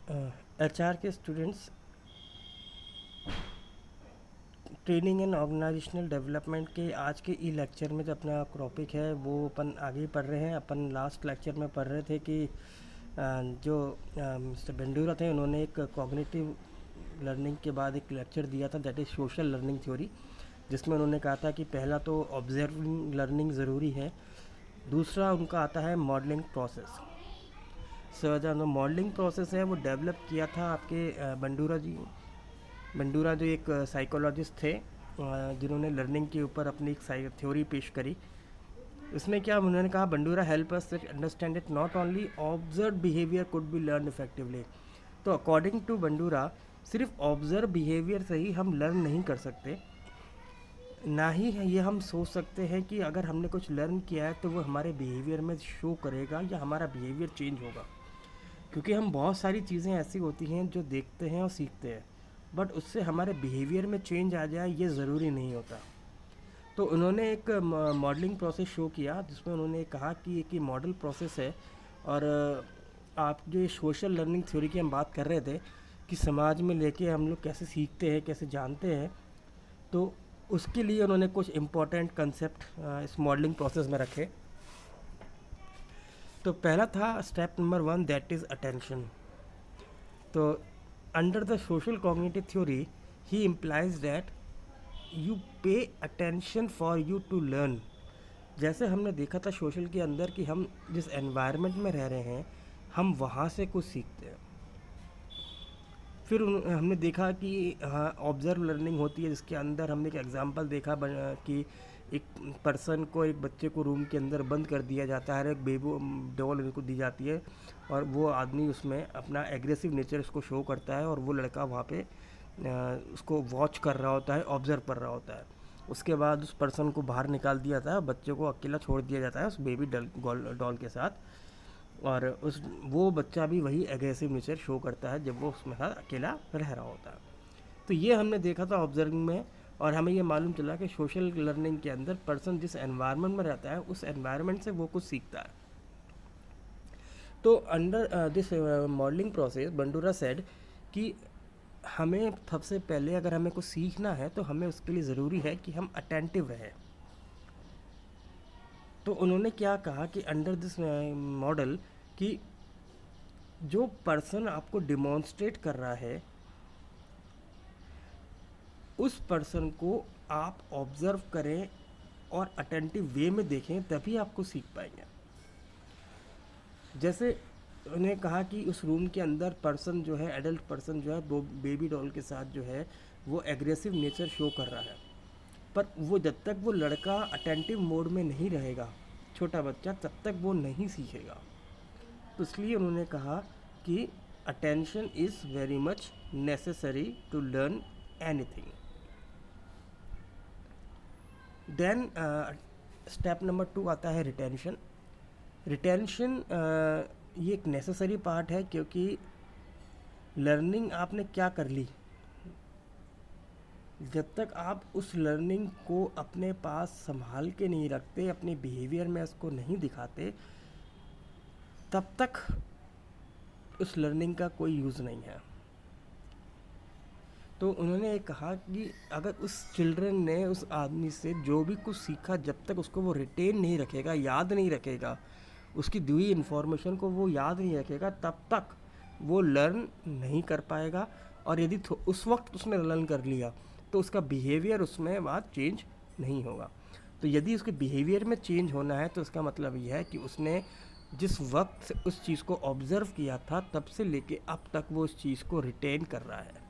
HR के students training and organisational development के आज के ई लेक्चर में जो अपना टॉपिक है वो अपन आगे ही पढ़ रहे हैं। अपन लास्ट लेक्चर में पढ़ रहे थे कि जो मिस्टर बेंडूरा थे उन्होंने एक कॉग्निटिव लर्निंग के बाद एक लेक्चर दिया था, that is social learning theory, जिसमें उन्होंने कहा था कि पहला तो ऑब्जर्विंग लर्निंग ज़रूरी है, दूसरा उनका आता है मॉडलिंग प्रोसेस। सो जो मॉडलिंग प्रोसेस है वो डेवलप किया था आपके बंडूरा जी। बंडूरा जो एक साइकोलॉजिस्ट थे जिन्होंने लर्निंग के ऊपर अपनी एक थ्योरी पेश करी। इसमें क्या उन्होंने कहा, Bandura help us understand it not only observe behaviour could be learn effectively. तो अकॉर्डिंग टू बंडूरा सिर्फ ऑब्जर्व बिहेवियर से ही हम लर्न नहीं कर सकते, ना ही ये हम सोच सकते हैं कि अगर हमने कुछ लर्न किया है तो वो हमारे बिहेवियर में शो करेगा या हमारा बिहेवियर चेंज होगा। क्योंकि हम बहुत सारी चीज़ें ऐसी होती हैं जो देखते हैं और सीखते हैं, बट उससे हमारे बिहेवियर में चेंज आ जाए ये ज़रूरी नहीं होता। तो उन्होंने एक मॉडलिंग प्रोसेस शो किया जिसमें उन्होंने कहा कि एक ये मॉडल प्रोसेस है। और आप जो ये सोशल लर्निंग थ्योरी की हम बात कर रहे थे कि समाज में लेके हम लोग कैसे सीखते हैं, कैसे जानते हैं, तो उसके लिए उन्होंने कुछ इम्पोर्टेंट कंसेप्ट इस मॉडलिंग प्रोसेस में रखे। तो पहला था step number 1, that is attention. तो under the social cognitive theory he implies that you pay attention for you to learn. जैसे हमने देखा था सोशल के अंदर कि हम जिस एनवायरनमेंट में रह रहे हैं हम वहाँ से कुछ सीखते हैं। फिर हमने देखा कि हाँ ऑब्जर्व लर्निंग होती है, जिसके अंदर हमने एक एग्जांपल देखा कि एक पर्सन को, एक बच्चे को रूम के अंदर बंद कर दिया जाता है, एक बेबी डॉल उनको दी जाती है और वो आदमी उसमें अपना एग्रेसिव नेचर उसको शो करता है और वो लड़का वहाँ पे उसको वॉच कर रहा होता है, ऑब्जर्व कर रहा होता है। उसके बाद उस पर्सन को बाहर निकाल दिया जाता है, बच्चे को अकेला छोड़ दिया जाता है उस बेबी डॉल के साथ, और उस वो बच्चा भी वही एग्रेसिव नेचर शो करता है जब वो उसमें साथ अकेला रह रहा होता है। तो ये हमने देखा था ऑब्जर्विंग में, और हमें ये मालूम चला कि सोशल लर्निंग के अंदर पर्सन जिस एनवायरनमेंट में रहता है उस एनवायरनमेंट से वो कुछ सीखता है। तो under this modelling process Bandura said कि हमें सबसे पहले अगर हमें कुछ सीखना है तो हमें उसके लिए ज़रूरी है कि हम अटेंटिव रहें। तो उन्होंने क्या कहा कि अंडर दिस मॉडल कि जो पर्सन आपको डिमॉन्स्ट्रेट कर रहा है उस पर्सन को आप ऑब्ज़र्व करें और अटेंटिव वे में देखें, तभी आपको सीख पाएंगे। जैसे उन्हें कहा कि उस रूम के अंदर पर्सन जो है, एडल्ट पर्सन जो है, वो बेबी डॉल के साथ जो है वो एग्रेसिव नेचर शो कर रहा है, पर वो जब तक वो लड़का अटेंटिव मोड में नहीं रहेगा, छोटा बच्चा, तब तक वो नहीं सीखेगा। तो इसलिए उन्होंने कहा कि attention is very much necessary to learn anything. Then step number 2 आता है रिटेंशन। रिटेंशन ये एक नेसेसरी पार्ट है, क्योंकि लर्निंग आपने क्या कर ली, जब तक आप उस लर्निंग को अपने पास संभाल के नहीं रखते, अपने बिहेवियर में उसको नहीं दिखाते, तब तक उस लर्निंग का कोई यूज़ नहीं है। तो उन्होंने कहा कि अगर उस चिल्ड्रन ने उस आदमी से जो भी कुछ सीखा, जब तक उसको वो रिटेन नहीं रखेगा, याद नहीं रखेगा, उसकी दी हुई इन्फॉर्मेशन को वो याद नहीं रखेगा, तब तक वो लर्न नहीं कर पाएगा। और यदि उस वक्त उसने लर्न कर लिया तो उसका बिहेवियर उसमें बाद चेंज नहीं होगा। तो यदि उसके बिहेवियर में चेंज होना है तो इसका मतलब यह है कि उसने जिस वक्त से उस चीज़ को ऑब्ज़र्व किया था तब से लेके अब तक वो उस चीज़ को रिटेन कर रहा है।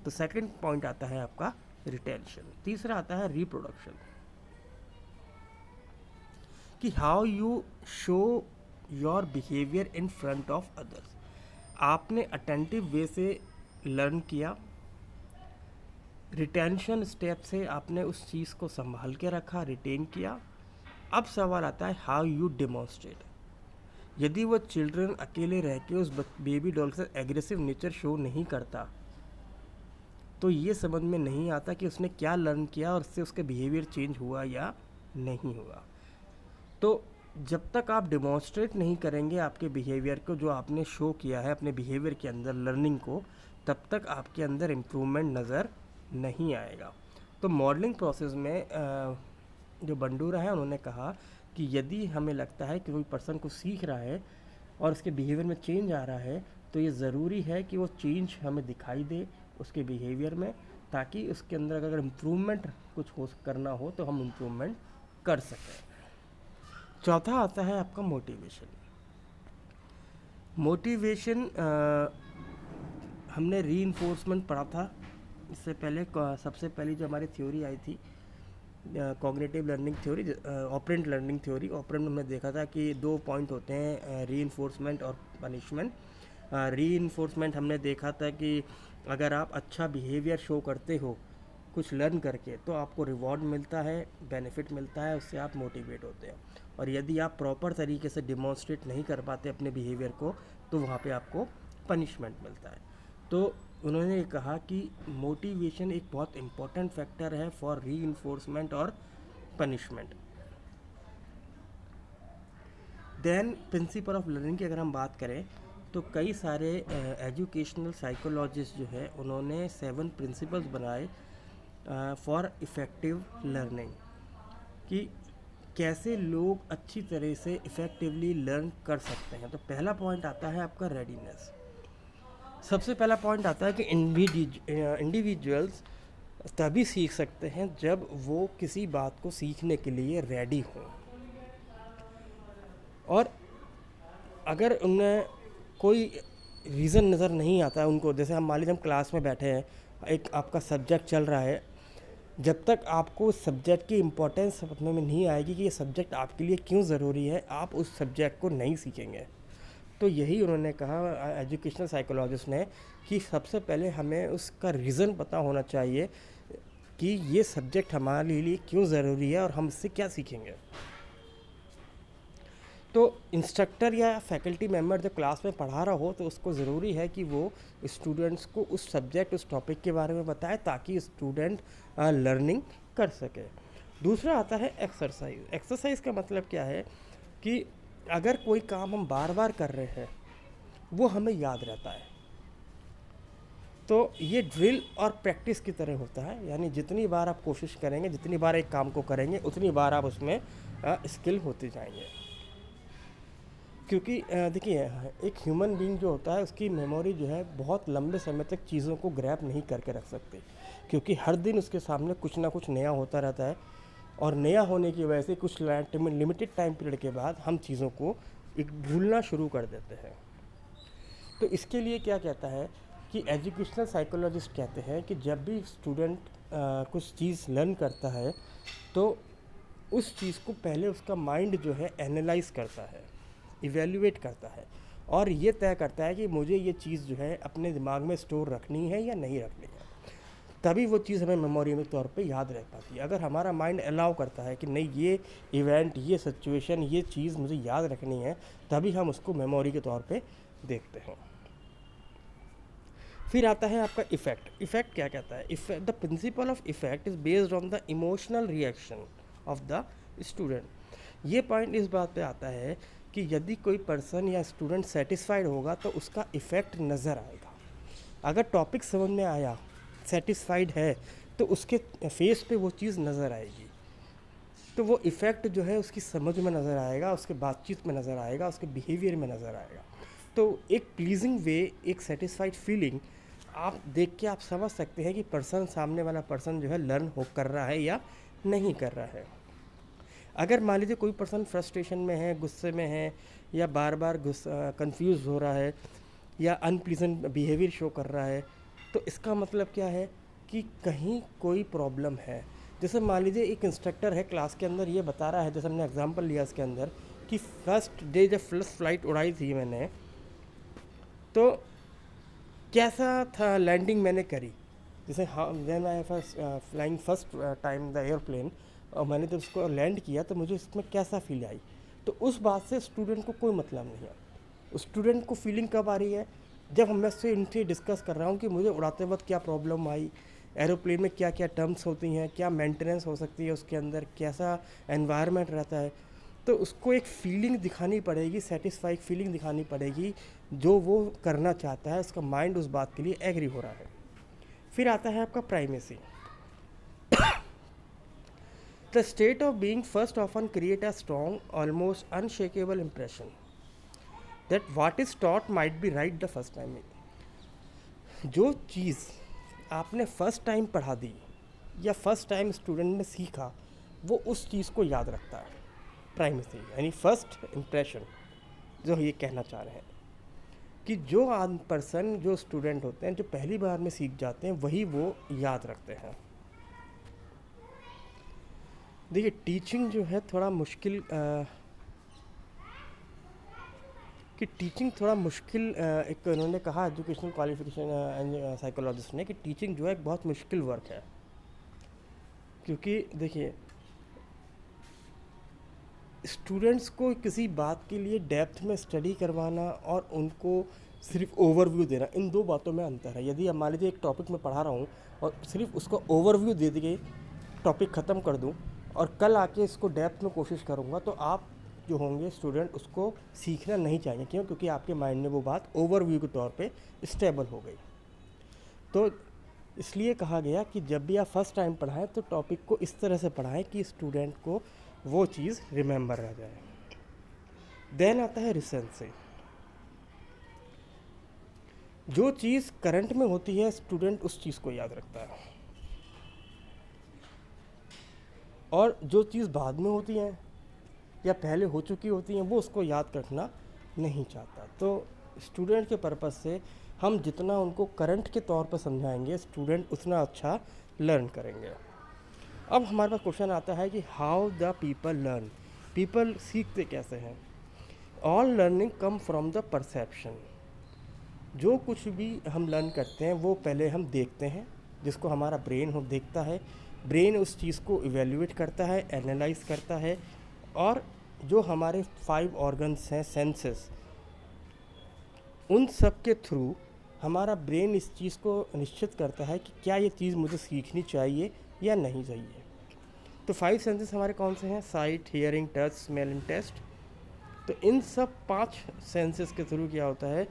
तो सेकंड पॉइंट आता है आपका रिटेंशन। तीसरा आता है रिप्रोडक्शन, कि how you show your behaviour in front of others. आपने अटेंटिव वे से लर्न किया, रिटेंशन स्टेप से आपने उस चीज़ को संभाल के रखा, रिटेन किया। अब सवाल आता है हाउ यू डेमोन्स्ट्रेट। यदि वो चिल्ड्रन अकेले रह के उस बेबी डॉल से एग्रेसिव नेचर शो नहीं करता, तो ये समझ में नहीं आता कि उसने क्या लर्न किया और उससे उसका बिहेवियर चेंज हुआ या नहीं हुआ। तो जब तक आप डिमॉन्स्ट्रेट नहीं करेंगे आपके बिहेवियर को, जो आपने शो किया है अपने बिहेवियर के अंदर लर्निंग को, तब तक आपके अंदर इम्प्रूवमेंट नज़र नहीं आएगा। तो मॉडलिंग प्रोसेस में जो बंडूरा है उन्होंने कहा कि यदि हमें लगता है कि कोई पर्सन को सीख रहा है और उसके बिहेवियर में चेंज आ रहा है, तो ये ज़रूरी है कि वो चेंज हमें दिखाई दे उसके बिहेवियर में, ताकि उसके अंदर अगर इम्प्रूवमेंट कुछ हो करना हो तो हम इम्प्रूवमेंट कर सकें। चौथा आता है आपका मोटिवेशन। मोटिवेशन हमने रीइंफोर्समेंट पढ़ा था इससे पहले। सबसे पहली जो हमारी थ्योरी आई थी cognitive learning theory, operant learning theory. Operant में हमने देखा था कि 2 पॉइंट होते हैं, रीइंफोर्समेंट और पनिशमेंट। रीइंफोर्समेंट हमने देखा था कि अगर आप अच्छा बिहेवियर शो करते हो कुछ लर्न करके, तो आपको रिवॉर्ड मिलता है, बेनिफिट मिलता है, उससे आप मोटिवेट होते हैं। और यदि आप प्रॉपर तरीके से डिमॉन्स्ट्रेट नहीं कर पाते अपने बिहेवियर को, तो वहाँ पे आपको पनिशमेंट मिलता है। तो उन्होंने ये कहा कि मोटिवेशन एक बहुत इम्पॉर्टेंट फैक्टर है फॉर रीइंफोर्समेंट और punishment. Then principle of learning की अगर हम बात करें, तो कई सारे एजुकेशनल साइकोलॉजिस्ट जो है उन्होंने 7 प्रिंसिपल्स बनाए फॉर इफ़ेक्टिव लर्निंग, कि कैसे लोग अच्छी तरह से इफ़ेक्टिवली लर्न कर सकते हैं। तो पहला पॉइंट आता है आपका रेडीनेस। सबसे पहला पॉइंट आता है कि इंडिविजुअल्स तभी सीख सकते हैं जब वो किसी बात को सीखने के लिए रेडी हों। और अगर उन्हें कोई रीज़न नज़र नहीं आता है उनको, जैसे हम मान लीजिए हम क्लास में बैठे हैं, एक आपका सब्जेक्ट चल रहा है, जब तक आपको उस सब्जेक्ट की इम्पोर्टेंस समझ में नहीं आएगी कि ये सब्जेक्ट आपके लिए क्यों ज़रूरी है, आप उस सब्जेक्ट को नहीं सीखेंगे। तो यही उन्होंने कहा एजुकेशनल साइकोलॉजिस्ट ने, कि सबसे पहले हमें उसका रीज़न पता होना चाहिए कि ये सब्जेक्ट हमारे लिए क्यों ज़रूरी है और हम इससे क्या सीखेंगे। तो इंस्ट्रक्टर या फैकल्टी मेम्बर जब क्लास में पढ़ा रहा हो, तो उसको ज़रूरी है कि वो स्टूडेंट्स को उस सब्जेक्ट, उस टॉपिक के बारे में बताए, ताकि स्टूडेंट लर्निंग कर सके। दूसरा आता है एक्सरसाइज। एक्सरसाइज का मतलब क्या है कि अगर कोई काम हम बार बार कर रहे हैं वो हमें याद रहता है। तो ये ड्रिल और प्रैक्टिस की तरह होता है, यानी जितनी बार आप कोशिश करेंगे, जितनी बार एक काम को करेंगे, उतनी बार आप उसमें स्किल होते जाएंगे। क्योंकि देखिए, एक ह्यूमन बीइंग जो होता है उसकी मेमोरी जो है बहुत लंबे समय तक चीज़ों को ग्रैब नहीं करके रख सकती, क्योंकि हर दिन उसके सामने कुछ ना कुछ नया होता रहता है। और नया होने की वजह से कुछ लिमिटेड टाइम पीरियड के बाद हम चीज़ों को एक भूलना शुरू कर देते हैं। तो इसके लिए क्या कहता है कि एजुकेशनल साइकोलॉजिस्ट कहते हैं कि जब भी स्टूडेंट कुछ चीज़ लर्न करता है, तो उस चीज़ को पहले उसका माइंड जो है एनालाइज करता है, इवेल्युएट करता है, और ये तय करता है कि मुझे ये चीज़ जो है अपने दिमाग में स्टोर रखनी है या नहीं रखनी है। तभी वो चीज़ हमें मेमोरी में तौर पे याद रह पाती है। अगर हमारा माइंड अलाउ करता है कि नहीं, ये इवेंट, ये सिचुएशन, ये चीज़ मुझे याद रखनी है, तभी हम उसको मेमोरी के तौर पे देखते हैं। फिर आता है आपका इफ़ेक्ट। इफ़ेक्ट क्या कहता है? Effect, the principle of effect is based on the emotional reaction of the student. ये पॉइंट इस बात पे आता है कि यदि कोई पर्सन या स्टूडेंट सेटिस्फाइड होगा तो उसका इफ़ेक्ट नज़र आएगा। अगर टॉपिक समझ में आया, सेटिस्फाइड है, तो उसके फेस पे वो चीज़ नज़र आएगी। तो वो इफ़ेक्ट जो है उसकी समझ में नज़र आएगा, उसके बातचीत में नज़र आएगा, उसके बिहेवियर में नज़र आएगा। तो एक प्लीजिंग वे, एक सेटिस्फाइड फीलिंग आप देख के आप समझ सकते हैं कि पर्सन, सामने वाला पर्सन जो है लर्न हो कर रहा है या नहीं कर रहा है। अगर मान लीजिए कोई पर्सन फ्रस्ट्रेशन में है, गुस्से में है, या बार बार कंफ्यूज हो रहा है, या अनप्लीजेंट बिहेवियर शो कर रहा है, तो इसका मतलब क्या है कि कहीं कोई प्रॉब्लम है। जैसे मान लीजिए एक इंस्ट्रक्टर है क्लास के अंदर, ये बता रहा है, जैसे हमने एग्जांपल लिया इसके अंदर, कि फर्स्ट डे जब फर्स्ट फ्लाइट उड़ाई थी मैंने, तो कैसा था लैंडिंग मैंने करी। जैसे हाँ, when I first flying first time the airplane, और मैंने जब उसको लैंड किया तो मुझे इसमें कैसा फील आई। तो उस बात से स्टूडेंट को कोई मतलब नहीं है। स्टूडेंट को फीलिंग कब आ रही है? जब मैं उससे इनसे डिस्कस कर रहा हूँ कि मुझे उड़ाते वक्त क्या प्रॉब्लम आई, एरोप्लेन में क्या क्या टर्म्स होती हैं, क्या मेंटेनेंस हो सकती है उसके अंदर, कैसा एनवायरनमेंट रहता है। तो उसको एक फीलिंग दिखानी पड़ेगी, सेटिस्फाइड फीलिंग दिखानी पड़ेगी जो वो करना चाहता है, उसका माइंड उस बात के लिए एग्री हो रहा है। फिर आता है आपका primacy. The state of being first often create a strong almost unshakeable impression that what is taught might be right the first time. जो चीज़ आपने फर्स्ट टाइम पढ़ा दी या फर्स्ट टाइम स्टूडेंट ने सीखा, वो उस चीज़ को याद रखता है। प्राइमेसी यानी फर्स्ट इम्प्रेशन, जो ये कहना चाह रहे हैं कि जो पर्सन, जो स्टूडेंट होते हैं, जो पहली बार में सीख जाते हैं, वही वो याद रखते हैं। देखिए, टीचिंग जो है थोड़ा मुश्किल कि टीचिंग थोड़ा मुश्किल एक उन्होंने कहा एजुकेशनल क्वालिफिकेशन साइकोलॉजिस्ट ने कि टीचिंग जो है एक बहुत मुश्किल वर्क है। क्योंकि देखिए, स्टूडेंट्स को किसी बात के लिए डेप्थ में स्टडी करवाना और उनको सिर्फ ओवरव्यू देना, इन दो बातों में अंतर है। यदि मान लीजिए एक टॉपिक में पढ़ा रहा हूँ और सिर्फ उसको ओवरव्यू दे के टॉपिक ख़त्म कर दूँ और कल आके इसको डेप्थ में कोशिश करूँगा, तो आप जो होंगे स्टूडेंट उसको सीखना नहीं चाहिए। क्यों? क्योंकि आपके माइंड में वो बात ओवरव्यू के तौर पे स्टेबल हो गई। तो इसलिए कहा गया कि जब भी आप फर्स्ट टाइम पढ़ाएं तो टॉपिक को इस तरह से पढ़ाएं कि स्टूडेंट को वो चीज़ रिमेंबर रह जाए। देन आता है रिसेंसी। जो चीज़ करंट में होती है, स्टूडेंट उस चीज़ को याद रखता है, और जो चीज़ बाद में होती है या पहले हो चुकी होती हैं, वो उसको याद रखना नहीं चाहता। तो स्टूडेंट के पर्पज़ से हम जितना उनको करंट के तौर पर समझाएंगे, स्टूडेंट उतना अच्छा लर्न करेंगे। अब हमारे पास क्वेश्चन आता है कि how the people learn, people सीखते कैसे हैं। All learning come from the perception. जो कुछ भी हम लर्न करते हैं वो पहले हम देखते हैं, जिसको हमारा ब्रेन हो देखता है। ब्रेन उस चीज़ को इवेल्युएट करता है, एनालाइज करता है, और जो हमारे 5 ऑर्गन्स हैं, सेंसेस, उन सब के थ्रू हमारा ब्रेन इस चीज़ को निश्चित करता है कि क्या ये चीज़ मुझे सीखनी चाहिए या नहीं चाहिए। तो 5 सेंसेस हमारे कौन से हैं? Sight, hearing, touch, smell and taste. तो इन सब 5 सेंसेस के थ्रू क्या होता है,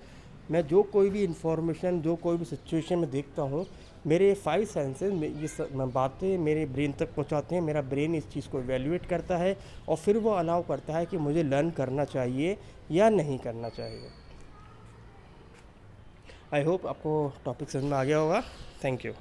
मैं जो कोई भी इंफॉर्मेशन, जो कोई भी सिचुएशन में देखता हूँ, मेरे 5 सेंसेस ये बातें मेरे ब्रेन तक पहुँचाते हैं। मेरा ब्रेन इस चीज़ को इवेल्युएट करता है और फिर वो अलाउ करता है कि मुझे लर्न करना चाहिए या नहीं करना चाहिए। आई होप आपको टॉपिक समझ में आ गया होगा। Thank you.